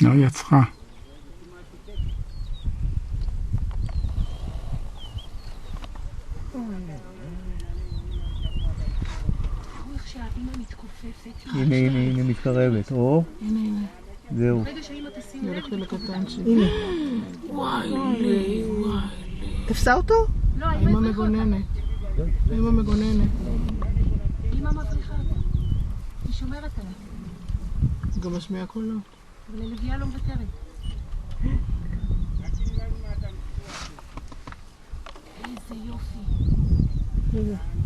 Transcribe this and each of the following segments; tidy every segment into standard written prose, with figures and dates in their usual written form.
לא, היא יצחה. הנה, הנה, הנה מתקרבת, או? הנה, הנה. זהו. זה הולך לי לקטן שלי. הנה. וואי לי, וואי לי. תפסה אותו? לא, אמא מגוננת. אמא מגוננת. אמא מבריחה אותה. היא שומרת עליה. היא גם משמיעה קולות. אבל הלוויה לא מוותרת. איזה יופי.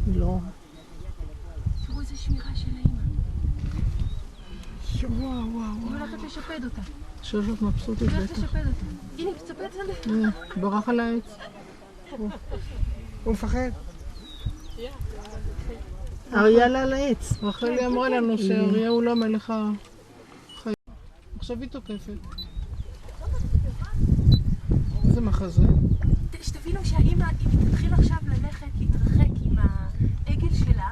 לא. תראו איזה שמירה של האמא. וואו, וואו. היא הולכת לשפד אותה. שושת מבסוטית היא הולכת בטח. לשפד אותה. הנה, מצפת עליה. הנה, ברח על העץ. הוא מפחד. אריה עלה על העץ. רחלי אמרה לנו שאריה הוא לא מלך החיים. עכשיו היא תוקפת. איזה מחזה. שתבינו שהאמא, אם היא תתחיל עכשיו ללכת, להתרחק עם העגל שלה,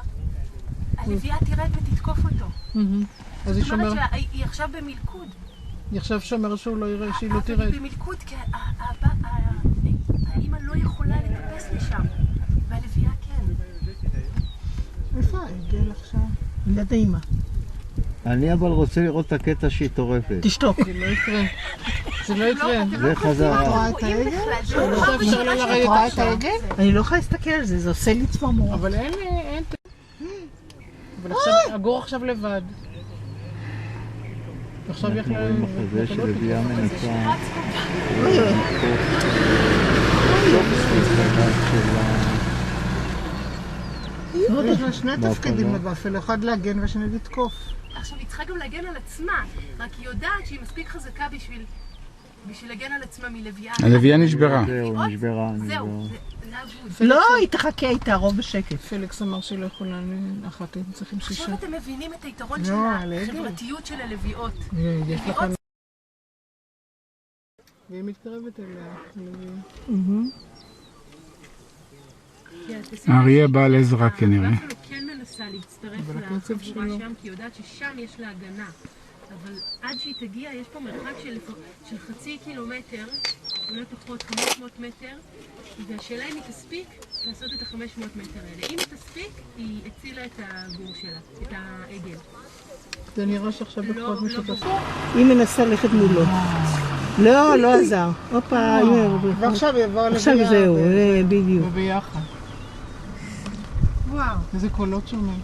הלוויה תרד ותתקוף אותו. אז היא זאת אומרת שומרת. שהיא עכשיו במלכוד. היא עכשיו שומרת שהוא לא יראה, שהיא לא אבל תרד. היא במלכוד, כי האמא לא יכולה לטפס לשם, והלוויה כן. איפה העגל עכשיו? ליד האמא. אני אבל רוצה לראות את הקטע שהיא טורפת. תשתוק. זה לא יקרה. זה לא יקרה. זה חזרה. רואה את העגל? לא אפשר לה לרדת עכשיו. אני לא יכולה להסתכל על זה, זה עושה לי צמרמורת. אבל אין... אבל עכשיו, הגור עכשיו לבד. עכשיו אנחנו יכלה... רואים מחזה של לביאה מנסה. יש לה שני תפקידים לבאפל, אחד להגן והשני לתקוף. עכשיו, היא צריכה גם להגן על עצמה, רק היא יודעת שהיא מספיק חזקה בשביל להגן על עצמה מלוויה. הלוויה נשברה. זהו, נשברה. זהו, זה אבוד. לא, היא תחכה, היא תערוב בשקט. פליקס אמר שהיא לא יכולה לאחת, הם צריכים שישה. עכשיו אתם מבינים את היתרון של לא, על העגל. החברתיות של הלוויות. יש לכם... והיא מתקרבת אליה. האריה בא לעזרה כנראה. היא כן מנסה להצטרף לחבורה שלו. שם, כי היא יודעת ששם יש לה הגנה. אבל עד שהיא תגיע, יש פה מרחק של חצי קילומטר, אולי פחות 500 מטר, והשאלה אם היא תספיק לעשות את ה-500 מטר האלה. אם היא תספיק, היא הצילה את הגור שלה, את העגל. זה נראה שעכשיו בפחות משותף. היא מנסה ללכת מולו. לא, לא עזר. הופה, הנה. ועכשיו יבוא הלוויה. עכשיו זהו, בדיוק. וביחד. וואו. איזה קולות שומעים.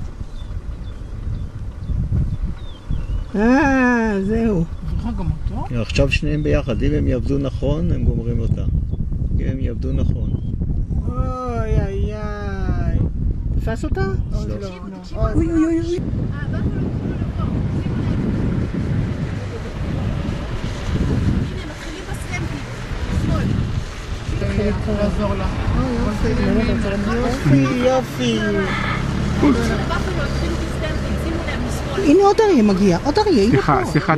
זהו. ובכלל גם אותו? עכשיו שניהם ביחד, אם הם יעבדו נכון, הם גומרים אותה. אם הם יעבדו נכון. אוי, איי, איי. תפס אותה? לא. אוי, אוי, אוי. היא יכולה לעזור לה. יופי, יופי. הנה עוד אריה מגיע, עוד אריה, הנה פה. סליחה,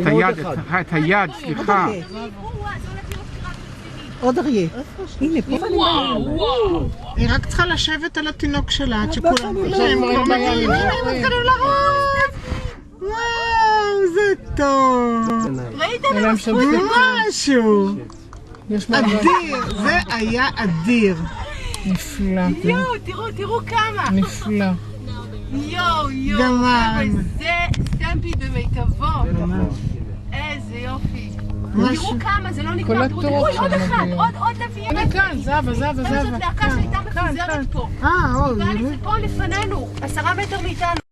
את היד, סליחה. עוד אריה. הנה פה. היא רק צריכה לשבת על התינוק שלה עד שכולם... הנה, הם מתחילים לרוץ. וואו, זה טוב. ראיתם? הם עשו משהו. אדיר, זה היה אדיר. נפלא. יואו, תראו כמה. נפלא. יואו, גמר. זה סטמפי במיטבו. איזה יופי. תראו כמה, זה לא נגמר. תראו, עוד אחד, עוד לוויה. הנה כאן, זהבה. זאת להקה שהייתה מפוזרת פה. אוי. זה פה לפנינו, 10 מטר מאיתנו.